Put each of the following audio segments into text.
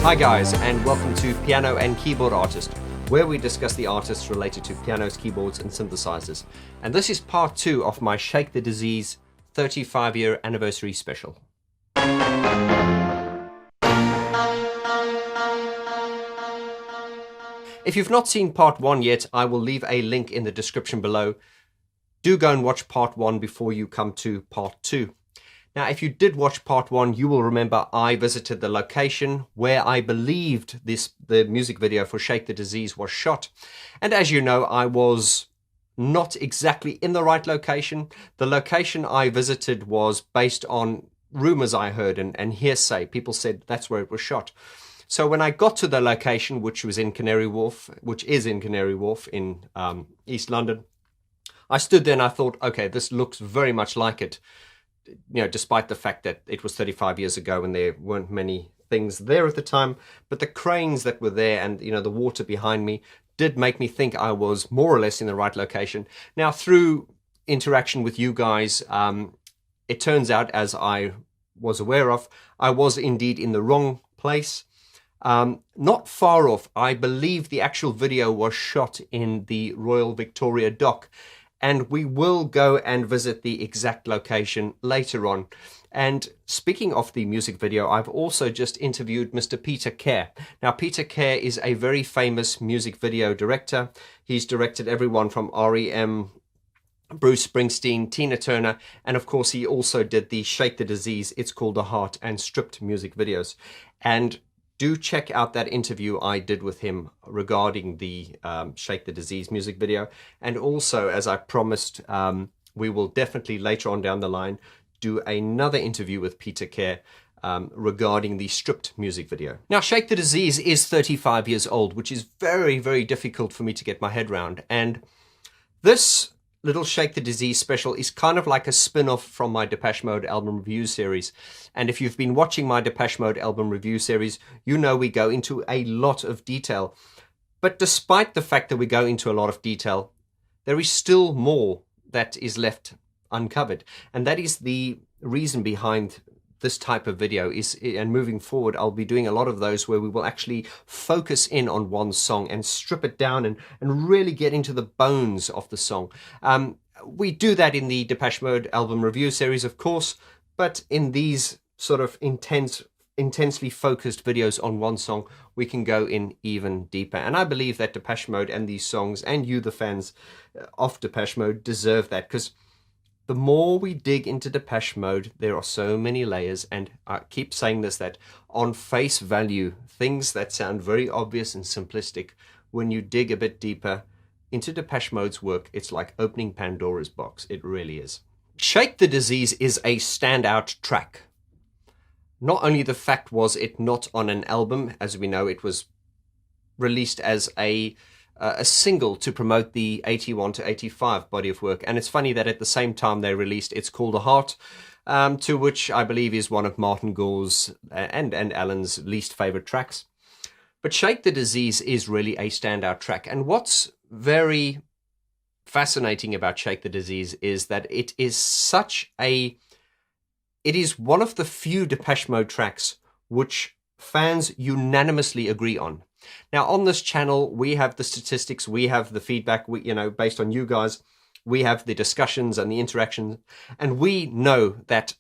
Hi guys, and welcome to Piano and Keyboard Artist, where we discuss the artists related to pianos, keyboards and synthesizers. And this is part 2 of my Shake the Disease 35-year anniversary special. If you've not seen part 1 yet, I will leave a link in the description below. Do go and watch part 1 before you come to part 2. Now, if you did watch part 1, you will remember I visited the location where I believed the music video for Shake the Disease was shot. And as you know, I was not exactly in the right location. The location I visited was based on rumors I heard and hearsay. People said that's where it was shot. So when I got to the location, which is in Canary Wharf in East London, I stood there and I thought, okay, this looks very much like it. You know, despite the fact that it was 35 years ago and there weren't many things there at the time, but the cranes that were there and, you know, the water behind me did make me think I was more or less in the right location. Now, through interaction with you guys, it turns out, as I was aware of, I was indeed in the wrong place. Not far off. I believe the actual video was shot in the Royal Victoria Dock. And we will go and visit the exact location later on. And speaking of the music video, I've also just interviewed Mr. Peter Kerr. Now, Peter Kerr is a very famous music video director. He's directed everyone from R.E.M., Bruce Springsteen, Tina Turner, and of course he also did the Shake the Disease, It's Called a Heart, and Stripped music videos. And do check out that interview I did with him regarding the Shake the Disease music video. And also, as I promised, we will definitely later on down the line do another interview with Peter Kerr regarding the Stripped music video. Now, Shake the Disease is 35 years old, which is very, very difficult for me to get my head around. And this little Shake the Disease special is kind of like a spin-off from my Depeche Mode album review series. And if you've been watching my Depeche Mode album review series, you know we go into a lot of detail. But despite the fact that we go into a lot of detail, there is still more that is left uncovered. And that is the reason behind this type of video and moving forward, I'll be doing a lot of those where we will actually focus in on one song and strip it down and really get into the bones of the song. We do that in the Depeche Mode album review series, of course, but in these sort of intensely focused videos on one song, we can go in even deeper. And I believe that Depeche Mode and these songs, and you, the fans of Depeche Mode, deserve that, because the more we dig into Depeche Mode, there are so many layers, and I keep saying this, that on face value, things that sound very obvious and simplistic, when you dig a bit deeper into Depeche Mode's work, it's like opening Pandora's box. It really is. Shake the Disease is a standout track. Not only the fact was it not on an album, as we know, it was released as a single to promote the 81 to 85 body of work. And it's funny that at the same time they released It's Called a Heart, to which I believe is one of Martin Gore's and Alan's least favorite tracks. But Shake the Disease is really a standout track. And what's very fascinating about Shake the Disease is that it is one of the few Depeche Mode tracks which fans unanimously agree on. Now, on this channel, we have the statistics, we have the feedback, based on you guys, we have the discussions and the interactions, and we know that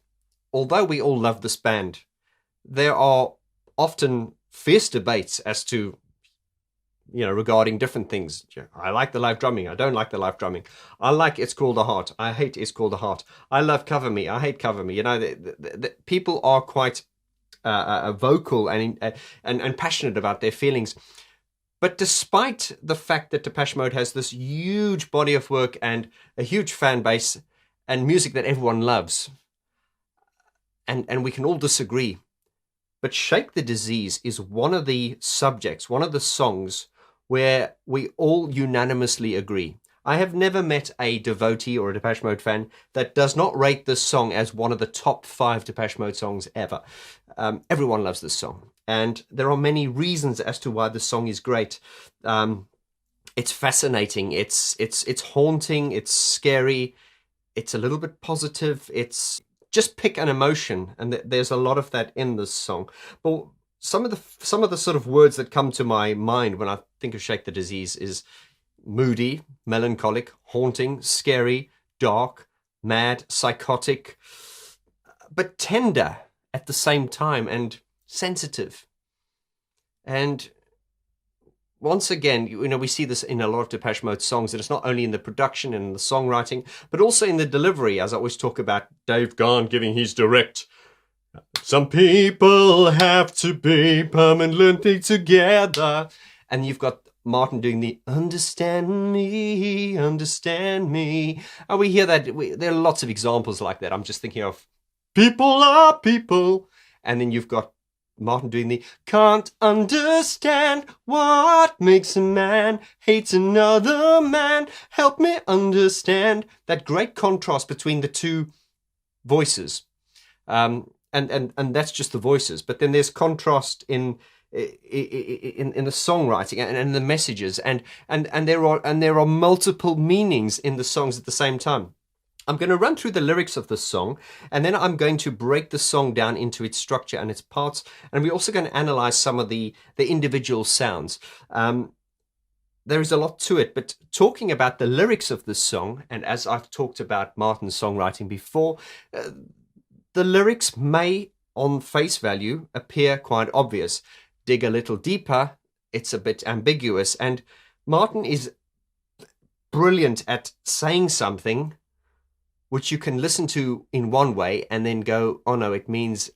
although we all love this band, there are often fierce debates as to, regarding different things. I like the live drumming, I don't like the live drumming. I like It's Called a Heart, I hate It's Called a Heart. I love Cover Me, I hate Cover Me. The people are quite vocal and passionate about their feelings. But despite the fact that Depeche Mode has this huge body of work and a huge fan base and music that everyone loves, and we can all disagree, but Shake the Disease is one of the subjects, one of the songs where we all unanimously agree. I have never met a devotee or a Depeche Mode fan that does not rate this song as one of the top 5 Depeche Mode songs ever. Everyone loves this song. And there are many reasons as to why this song is great. It's fascinating. It's haunting. It's scary. It's a little bit positive. It's just pick an emotion. And there's a lot of that in this song. But some of the sort of words that come to my mind when I think of Shake the Disease is moody, melancholic, haunting, scary, dark, mad, psychotic, but tender at the same time, and sensitive. And once again, we see this in a lot of Depeche Mode songs, that it's not only in the production and the songwriting, but also in the delivery, as I always talk about Dave Vaughn giving his direct. Some people have to be permanently together. And you've got Martin doing the understand me. And we hear that, there are lots of examples like that. I'm just thinking of people are people. And then you've got Martin doing the can't understand what makes a man hates another man. Help me understand. That great contrast between the two voices. And that's just the voices. But then there's contrast in the songwriting and the messages, and there are multiple meanings in the songs at the same time. I'm going to run through the lyrics of this song, and then I'm going to break the song down into its structure and its parts, and we're also going to analyze some of the individual sounds. There is a lot to it, but talking about the lyrics of this song, and as I've talked about Martin's songwriting before, the lyrics may, on face value, appear quite obvious. Dig a little deeper, it's a bit ambiguous, and Martin is brilliant at saying something which you can listen to in one way and then go, oh no, it means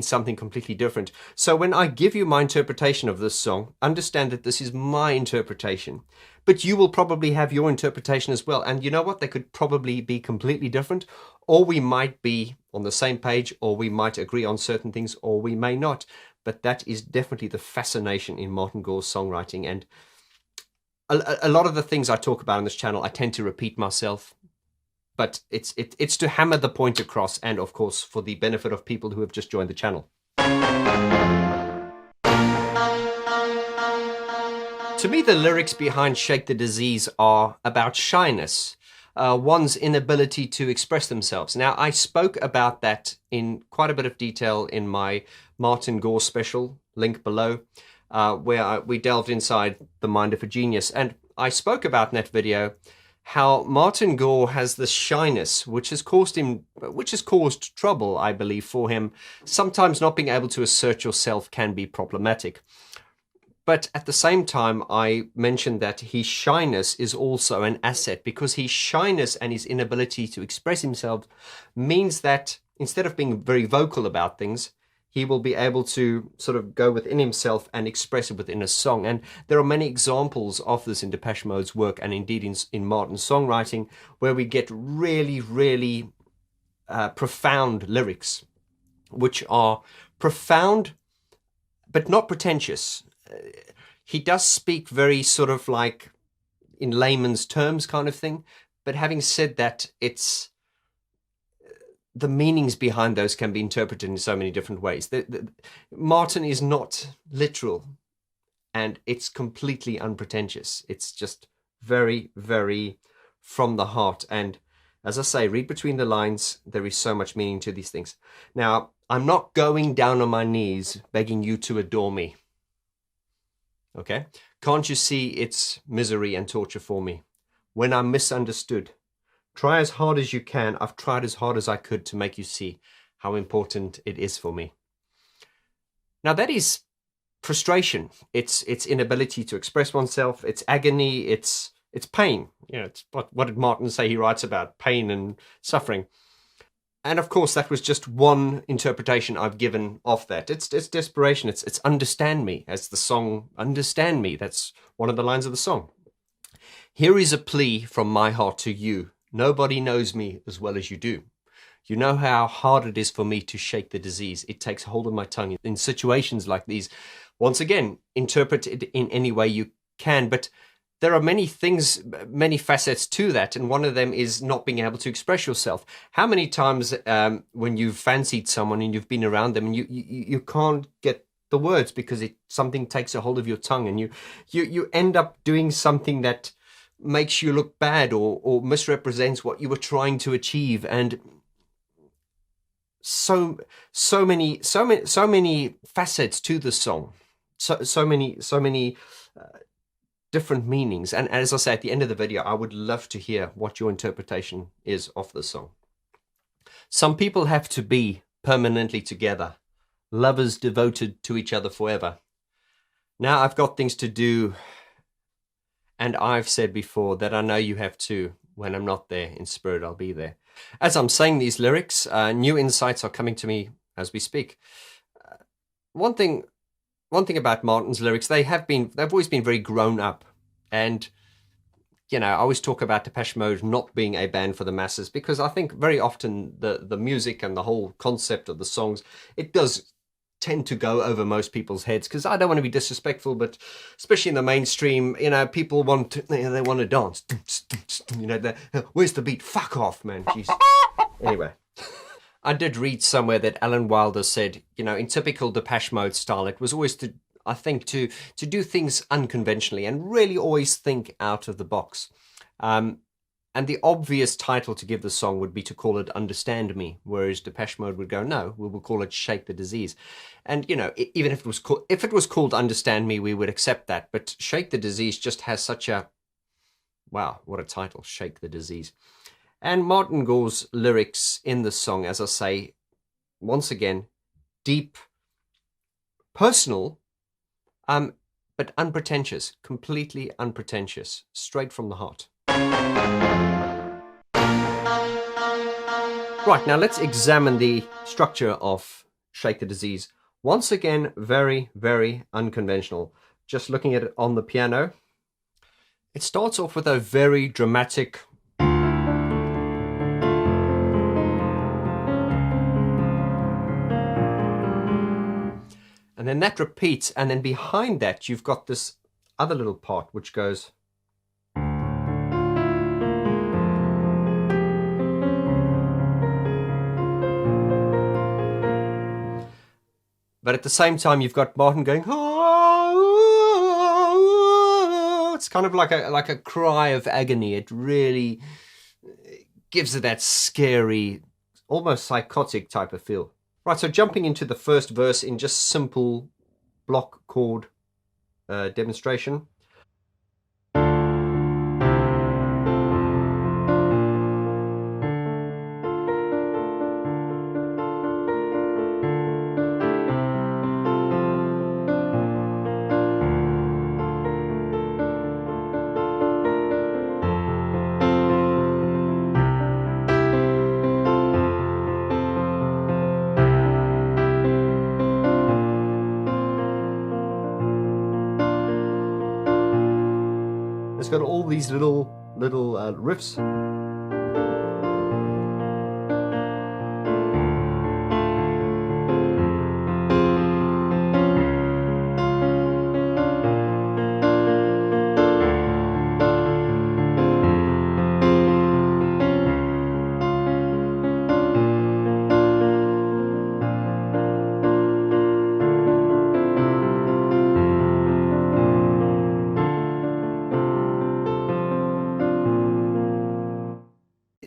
something completely different. So when I give you my interpretation of this song, understand that this is my interpretation, but you will probably have your interpretation as well. And you know what? They could probably be completely different, or we might be on the same page, or we might agree on certain things, or we may not. But that is definitely the fascination in Martin Gore's songwriting. And a lot of the things I talk about on this channel, I tend to repeat myself. But it's to hammer the point across, and of course for the benefit of people who have just joined the channel. To me, the lyrics behind Shake the Disease are about shyness, one's inability to express themselves. Now, I spoke about that in quite a bit of detail in my Martin Gore special, link below, where we delved inside the mind of a genius. And I spoke about in that video how Martin Gore has this shyness, which has caused trouble, I believe, for him. Sometimes not being able to assert yourself can be problematic. But at the same time, I mentioned that his shyness is also an asset, because his shyness and his inability to express himself means that instead of being very vocal about things, he will be able to sort of go within himself and express it within a song. And there are many examples of this in Depeche Mode's work, and indeed in Martin's songwriting, where we get really, really profound lyrics, which are profound but not pretentious. He does speak very sort of like in layman's terms kind of thing, but having said that, the meanings behind those can be interpreted in so many different ways. Martin is not literal, and it's completely unpretentious. It's just very, very from the heart. And as I say, read between the lines. There is so much meaning to these things. Now, I'm not going down on my knees begging you to adore me. Okay? Can't you see it's misery and torture for me? When I'm misunderstood, try as hard as you can. I've tried as hard as I could to make you see how important it is for me. Now that is frustration. It's inability to express oneself. It's agony. It's pain. It's what did Martin say he writes about? Pain and suffering. And of course, that was just one interpretation I've given of that. It's desperation. It's understand me, as the song Understand Me. That's one of the lines of the song. Here is a plea from my heart to you. Nobody knows me as well as you do. You know how hard it is for me to shake the disease. It takes hold of my tongue. In situations like these, once again, interpret it in any way you can. But there are many things, many facets to that. And one of them is not being able to express yourself. How many times when you've fancied someone and you've been around them and you can't get the words because something takes a hold of your tongue, and you end up doing something that makes you look bad or misrepresents what you were trying to achieve. And so many facets to the song, so many different meanings. And as I say at the end of the video, I would love to hear what your interpretation is of the song. Some people have to be permanently together, lovers devoted to each other forever. Now I've got things to do, and I've said before that I know you have too. When I'm not there in spirit, I'll be there. As I'm saying these lyrics, new insights are coming to me as we speak. One thing about Martin's lyrics, they've always been very grown up. And, you know, I always talk about Depeche Mode not being a band for the masses, because I think very often the music and the whole concept of the songs, it does tend to go over most people's heads, because I don't want to be disrespectful, but especially in the mainstream, you know, people want to, they want to dance. You know, where's the beat? Fuck off, man. Jeez. Anyway. I did read somewhere that Alan Wilder said, you know, in typical Depeche Mode style, it was always to do things unconventionally and really always think out of the box. And the obvious title to give the song would be to call it Understand Me, whereas Depeche Mode would go, no, we will call it Shake the Disease. And, you know, even if it was called Understand Me, we would accept that. But Shake the Disease just has such a, wow, what a title, Shake the Disease. And Martin Gore's lyrics in the song, as I say, once again, deep, personal, but unpretentious, completely unpretentious, straight from the heart. Right, now let's examine the structure of Shake the Disease. Once again, very, very unconventional. Just looking at it on the piano, it starts off with a very dramatic and then that repeats, and then behind that you've got this other little part which goes. But at the same time you've got Martin going, oh, it's kind of like a cry of agony. It really gives it that scary, almost psychotic type of feel. Right, so jumping into the first verse in just simple block chord demonstration. It's got all these little riffs.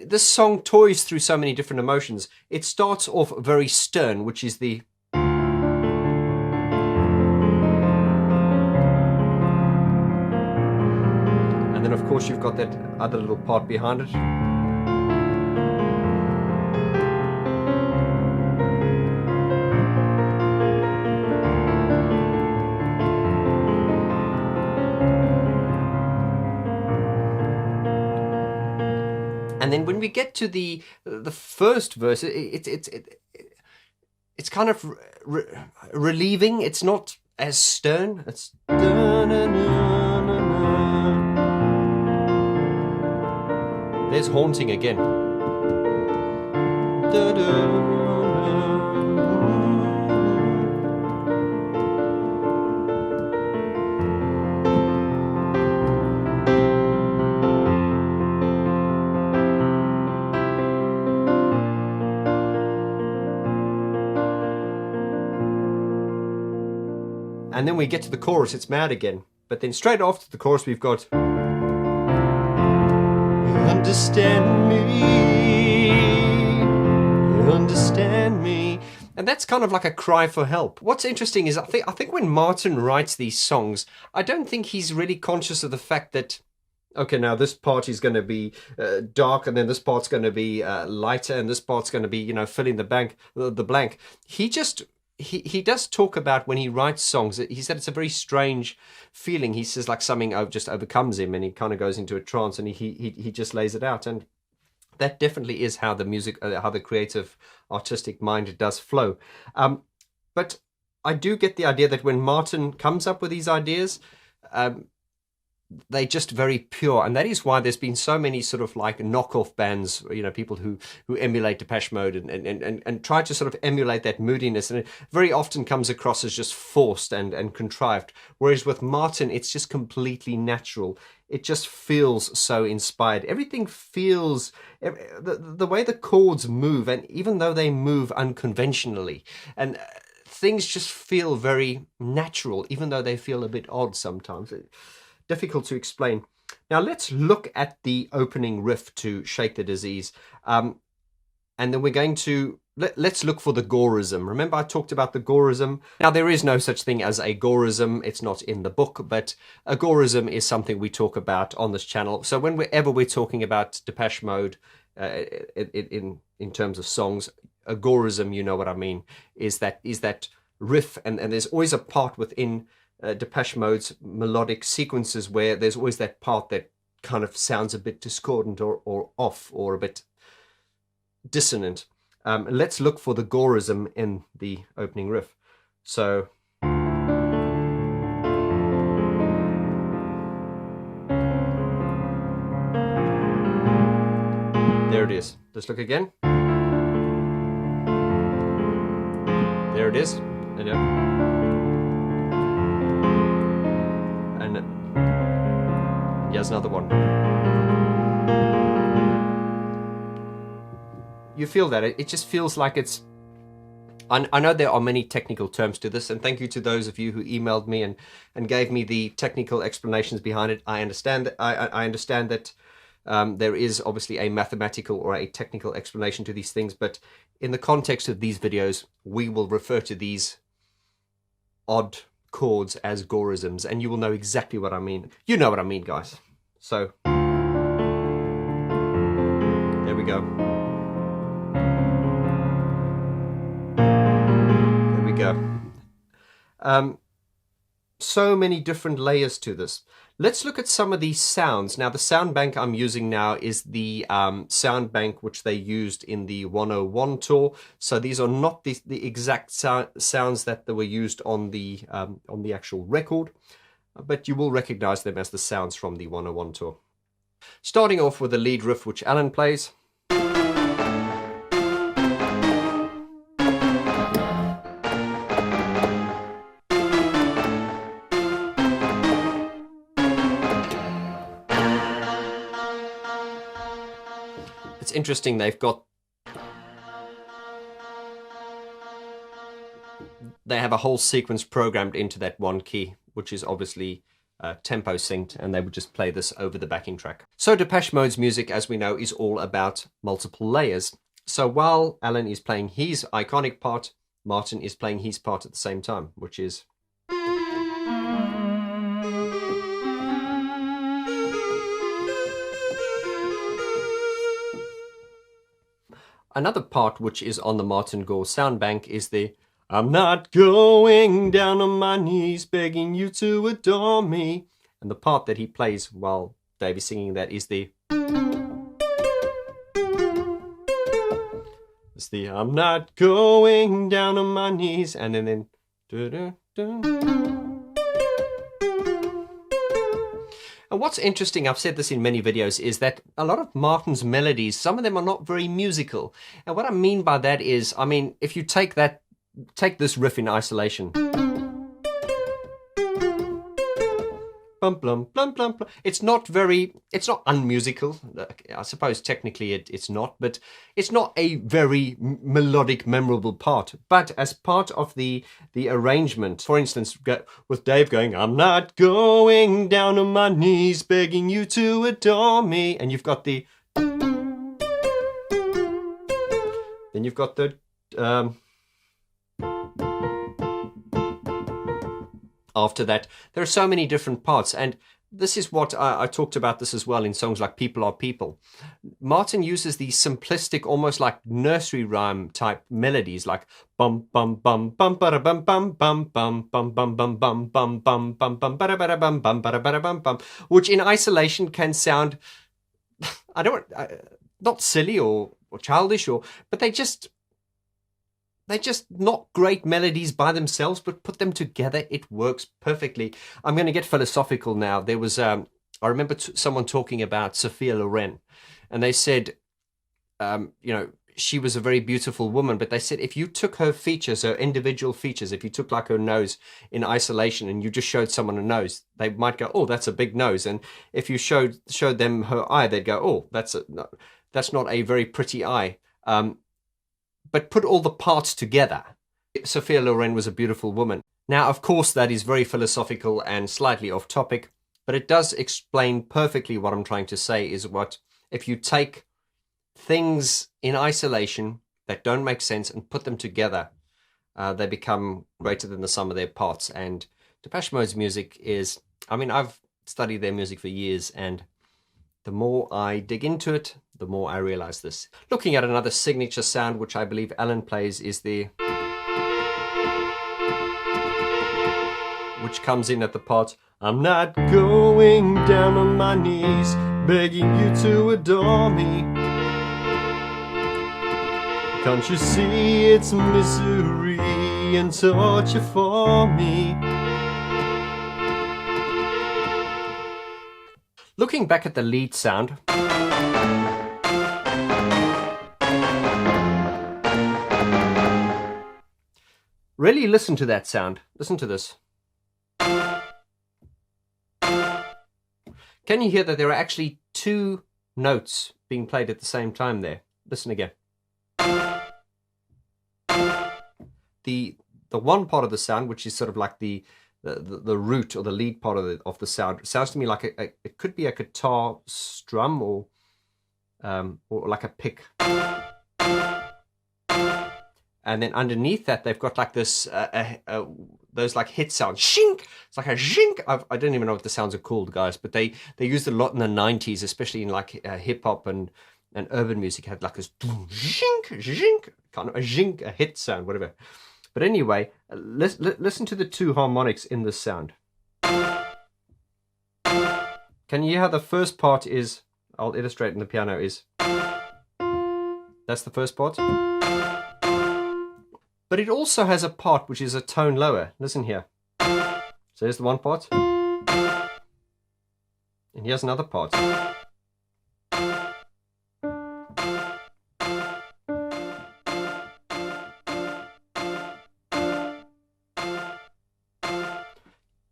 This song toys through so many different emotions. It starts off very stern, which is the and then of course you've got that other little part behind it. And then when we get to the first verse, it's kind of relieving. It's not as stern. It's there's haunting again. And then we get to the chorus, it's mad again. But then straight after the chorus we've got Understand me, understand me. And that's kind of like a cry for help. What's interesting is I think when Martin writes these songs, I don't think he's really conscious of the fact that, okay, now this part is going to be dark, and then this part's going to be lighter, and this part's going to be, you know, filling the blank. He does talk about when he writes songs. He said it's a very strange feeling. He says like something just overcomes him, and he kind of goes into a trance, and he just lays it out. And that definitely is how the music, how the creative, artistic mind does flow. But I do get the idea that when Martin comes up with these ideas, they're just very pure, and that is why there's been so many sort of like knockoff bands, you know, people who emulate Depeche Mode and try to sort of emulate that moodiness, and it very often comes across as just forced and contrived, whereas with Martin it's just completely natural. It just feels so inspired. Everything feels, the way the chords move, and even though they move unconventionally, and things just feel very natural, even though they feel a bit odd sometimes. Difficult to explain. Now let's look at the opening riff to Shake the Disease, and then we're going to let's look for the Gore-ism. Remember I talked about the Gore-ism? Now there is no such thing as a Gore-ism. It's not in the book, but a Gore-ism is something we talk about on this channel. So whenever we're talking about Depeche Mode in terms of songs, a Gore-ism, you know what I mean, is that riff, and there's always a part within Depeche Mode's melodic sequences where there's always that part that kind of sounds a bit discordant or off or a bit dissonant. Let's look for the Gore-ism in the opening riff. So there it is. Let's look again. There it is. And here's another one. You feel that it just feels like it's, I know there are many technical terms to this, and thank you to those of you who emailed me and gave me the technical explanations behind it. I understand that I understand that there is obviously a mathematical or a technical explanation to these things, but in the context of these videos we will refer to these odd chords as Gore-isms, and you will know exactly what I mean. You know what I mean, guys. So there we go. There we go. So many different layers to this. Let's look at some of these sounds. Now the sound bank I'm using now is the sound bank which they used in the 101 tour. So these are not the exact sounds that were used on the actual record, but you will recognize them as the sounds from the 101 tour. Starting off with the lead riff which Alan plays. It's interesting, they have a whole sequence programmed into that one key, which is obviously tempo synced, and they would just play this over the backing track. So Depeche Mode's music, as we know, is all about multiple layers. So while Alan is playing his iconic part, Martin is playing his part at the same time, which is... Another part which is on the Martin Gore sound bank is the "I'm not going down on my knees begging you to adore me." And the part that he plays while Dave is singing that is the... It's the "I'm not going down on my knees," and then... And what's interesting, I've said this in many videos, is that a lot of Martin's melodies, some of them are not very musical. And what I mean by that is, I mean, if you take this riff in isolation. Blum, blum, blum, blum, blum. It's not unmusical. I suppose technically it's not, but it's not a very melodic, memorable part. But as part of the arrangement, for instance, with Dave going, "I'm not going down on my knees begging you to adore me," and you've got the... Then you've got the after that, there are so many different parts, and this is what I talked about this as well in songs like People Are People. Martin uses these simplistic, almost like nursery rhyme type melodies, like bum bum bum bum bada bum bum bum bum bum bum bum bum bum bum bum bum bada bada bum bum bada bada bum bum, which in isolation can sound, not silly or childish, but they're just not great melodies by themselves, but put them together, it works perfectly. I'm going to get philosophical now. There was, I remember someone talking about Sophia Loren, and they said, she was a very beautiful woman, but they said if you took her features, her individual features, if you took like her nose in isolation and you just showed someone a nose, they might go, oh, that's a big nose. And if you showed them her eye, they'd go, oh, that's not a very pretty eye. But put all the parts together, Sophia Loren was a beautiful woman. Now, of course, that is very philosophical and slightly off topic, but it does explain perfectly what I'm trying to say is what, if you take things in isolation that don't make sense and put them together, they become greater than the sum of their parts. And Depeche Mode's music is, I've studied their music for years, and the more I dig into it, the more I realize this. Looking at another signature sound, which I believe Alan plays, is the... which comes in at the part, I'm not going down on my knees, begging you to adore me. Can't you see it's misery and torture for me? Looking back at the lead sound, really listen to that sound. Listen to this. Can you hear that there are actually two notes being played at the same time there? Listen again. The one part of the sound, which is sort of like the root or the lead part of the sound, sounds to me like it could be a guitar strum or like a pick. And then underneath that, they've got like this, those like hit sounds. Shink! It's like a zhink. I don't even know what the sounds are called, guys, but they used a lot in the 90s, especially in like hip hop and urban music, had like this zhink, zhink, kind of a zhink, a hit sound, whatever. But anyway, listen to the two harmonics in this sound. Can you hear how the first part is, I'll illustrate in the piano, is, that's the first part. But it also has a part which is a tone lower. Listen here. So here's the one part. And here's another part.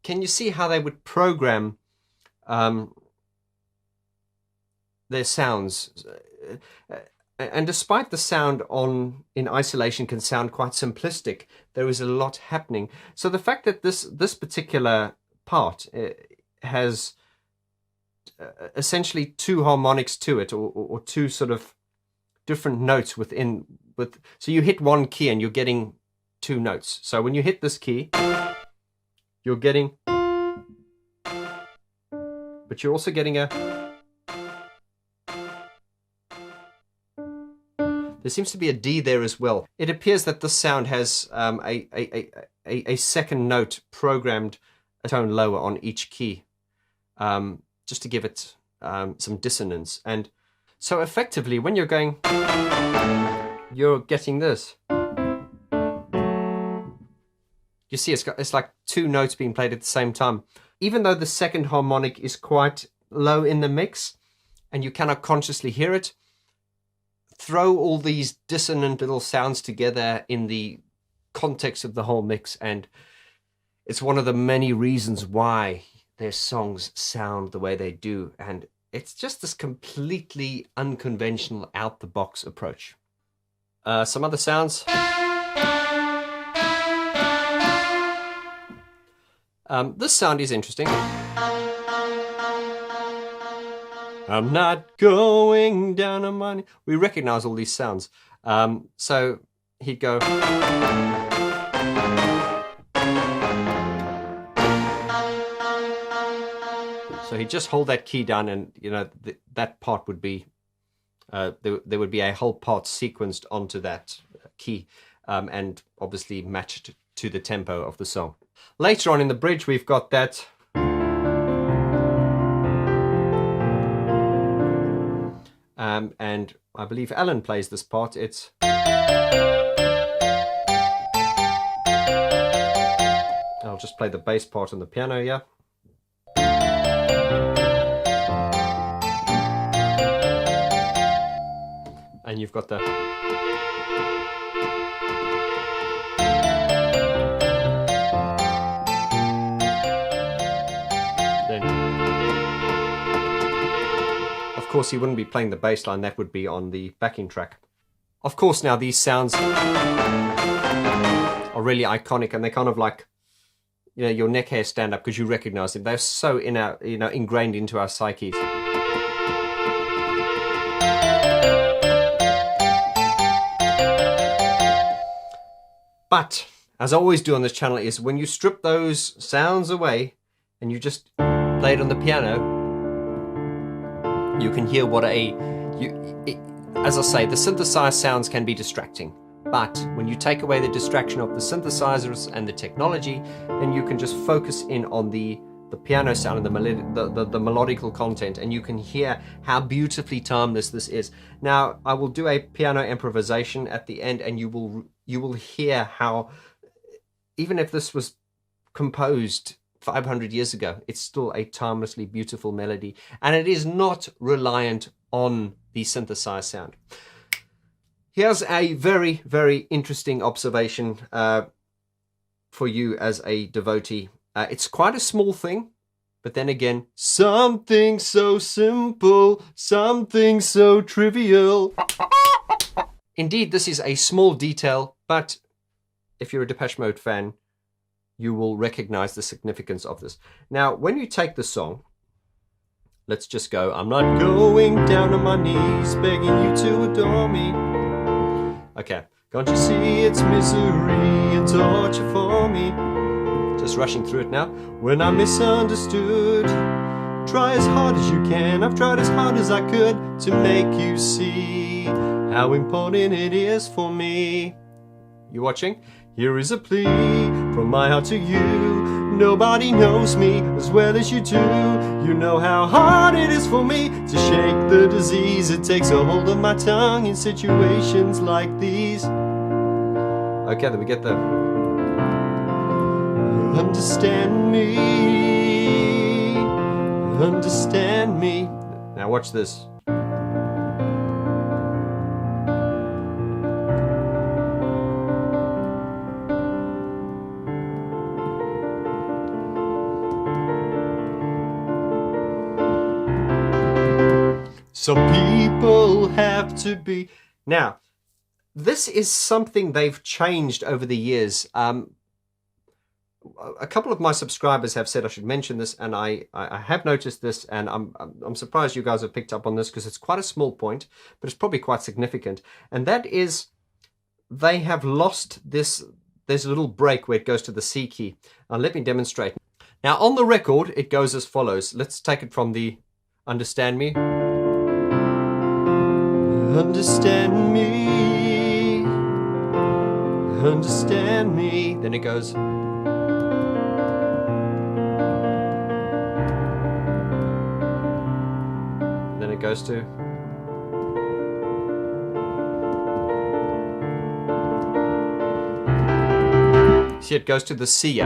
Can you see how they would program their sounds? And despite the sound in isolation can sound quite simplistic, there is a lot happening. So the fact that this particular part has essentially two harmonics to it, or two sort of different notes so you hit one key and you're getting two notes. So when you hit this key, you're getting, but you're also getting there seems to be a D there as well. It appears that this sound has a second note programmed a tone lower on each key, just to give it some dissonance. And so effectively, when you're going, you're getting this. You see, it's like two notes being played at the same time. Even though the second harmonic is quite low in the mix, and you cannot consciously hear it, throw all these dissonant little sounds together in the context of the whole mix, and it's one of the many reasons why their songs sound the way they do. And it's just this completely unconventional, out-the-box approach. Some other sounds. This sound is interesting. I'm not going down on my knee. We recognize all these sounds. So he'd go. So he'd just hold that key down, and that part would be there would be a whole part sequenced onto that key, and obviously matched to the tempo of the song. Later on in the bridge, we've got that. And I believe Alan plays this part. It's. I'll just play the bass part on the piano here. And you've got the. Then, of course, he wouldn't be playing the bass line. That would be on the backing track. Of course, now these sounds are really iconic, and they're kind of like, your neck hair stand up because you recognize them. They're so ingrained into our psyches. But, as I always do on this channel, is when you strip those sounds away and you just play it on the piano, you can hear what as I say, the synthesized sounds can be distracting. But when you take away the distraction of the synthesizers and the technology, then you can just focus in on the piano sound and the melodical content, and you can hear how beautifully timeless this is. Now, I will do a piano improvisation at the end, and you will hear how, even if this was composed 500 years ago, it's still a timelessly beautiful melody, and it is not reliant on the synthesized sound. Here's a very, very interesting observation for you as a devotee. It's quite a small thing, but then again, something so simple, something so trivial. Indeed, this is a small detail, but if you're a Depeche Mode fan, you will recognize the significance of this. Now, when you take the song, let's just go, I'm not going down on my knees, begging you to adore me. Okay, can't you see it's misery and torture for me? Just rushing through it now. When I'm misunderstood, try as hard as you can. I've tried as hard as I could to make you see how important it is for me. You watching? Here is a plea from my heart to you. Nobody knows me as well as you do. You know how hard it is for me to shake the disease. It takes a hold of my tongue in situations like these. Okay, then we get the understand me. Now watch this. Some people have to be. Now, this is something they've changed over the years. A couple of my subscribers have said I should mention this, and I have noticed this, and I'm surprised you guys have picked up on this, because it's quite a small point, but it's probably quite significant. And that is, they have lost this. There's a little break where it goes to the C key. Now let me demonstrate. Now on the record, it goes as follows. Let's take it from the understand me. Understand me. Understand me. Then it goes. Then it goes to. See, it goes to the C.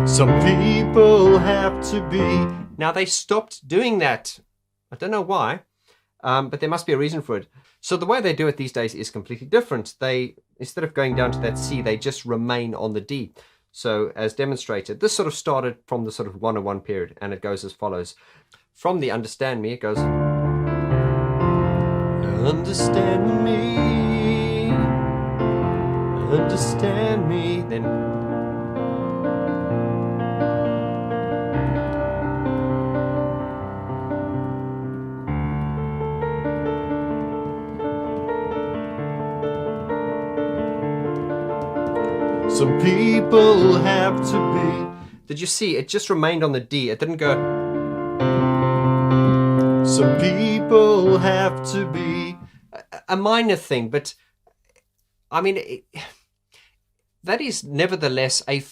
Some people have to be. Now they stopped doing that. I don't know why, but there must be a reason for it. So the way they do it these days is completely different. They, instead of going down to that C, they just remain on the D. So as demonstrated, this sort of started from the sort of 101 period, and it goes as follows. From the understand me, it goes. Understand me. Understand me. Then. Some people have to be. Did you see? It just remained on the D. It didn't go. Some people have to be. A minor thing, but I mean, that is nevertheless a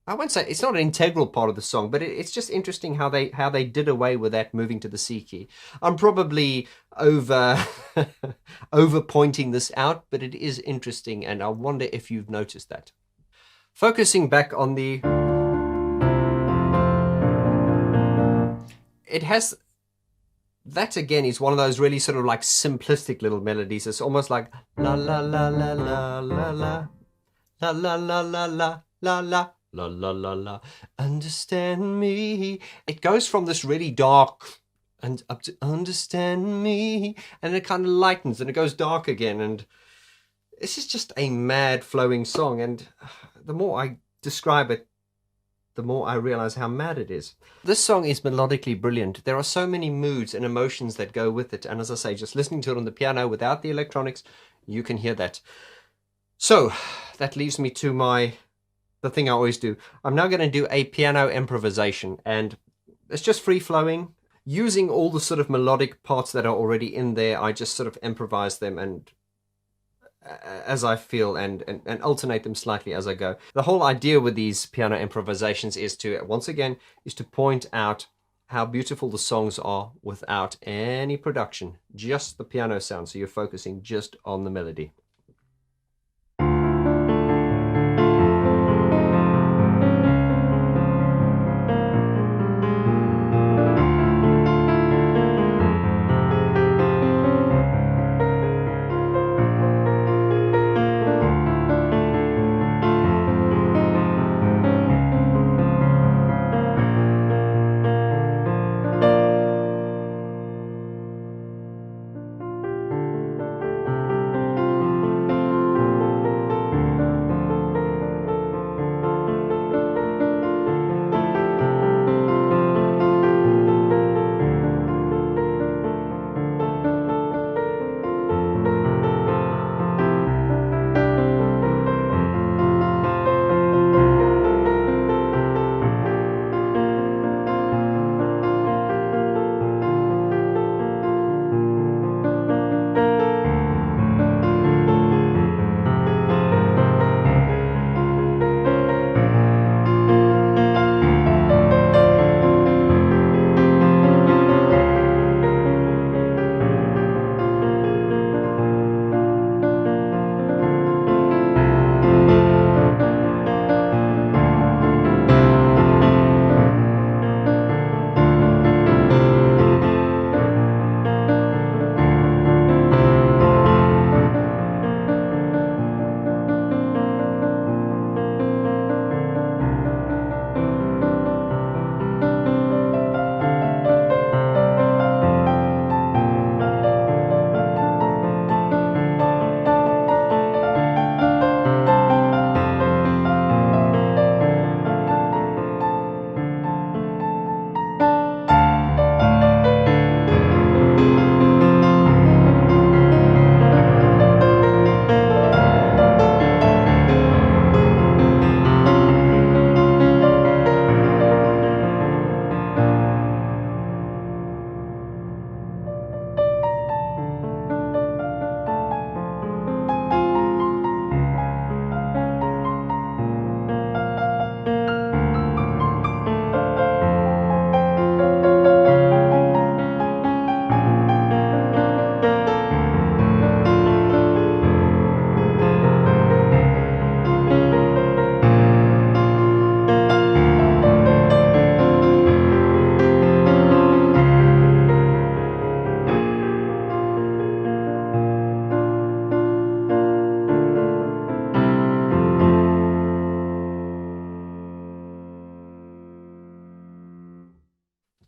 I won't say it's not an integral part of the song, but it's just interesting how they did away with that moving to the C key. I'm probably over pointing this out, but it is interesting, and I wonder if you've noticed that. Focusing back on the, it has, that again is one of those really sort of like simplistic little melodies. It's almost like la la la la la la la la la la la la la la. La la la la, understand me. It goes from this really dark and up to understand me, and it kind of lightens and it goes dark again, and this is just a mad flowing song, and the more I describe it, the more I realize how mad it is. This song is melodically brilliant. There are so many moods and emotions that go with it, and as I say, just listening to it on the piano without the electronics, you can hear that. So that leaves me to the thing I always do. I'm now going to do a piano improvisation, and it's just free flowing. Using all the sort of melodic parts that are already in there, I just sort of improvise them and as I feel and alternate them slightly as I go. The whole idea with these piano improvisations is to, once again, is to point out how beautiful the songs are without any production, just the piano sound, so you're focusing just on the melody.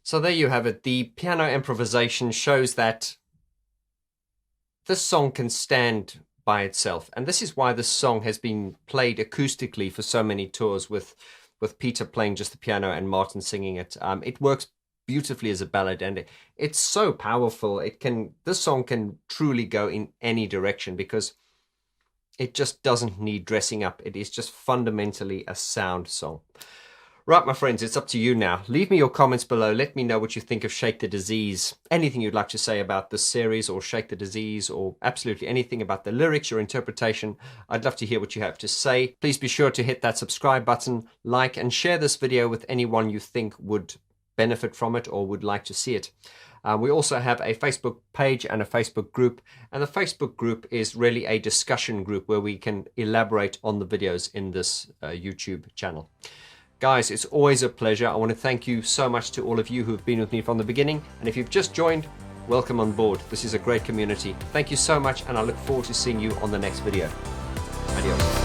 So there you have it. The piano improvisation shows that this song can stand by itself. And this is why this song has been played acoustically for so many tours, with Peter playing just the piano and Martin singing it. It works beautifully as a ballad, and it's so powerful. This song can truly go in any direction, because It just doesn't need dressing up. It is just fundamentally a sound song. Right, my friends, it's up to you now. Leave me your comments below. Let me know what you think of Shake the Disease. Anything you'd like to say about this series or Shake the Disease, or absolutely anything about the lyrics, your interpretation. I'd love to hear what you have to say. Please be sure to hit that subscribe button, like, and share this video with anyone you think would benefit from it or would like to see it. We also have a Facebook page and a Facebook group, and the Facebook group is really a discussion group where we can elaborate on the videos in this YouTube channel. Guys, it's always a pleasure. I want to thank you so much to all of you who have been with me from the beginning. And if you've just joined, welcome on board. This is a great community. Thank you so much, and I look forward to seeing you on the next video. Adios.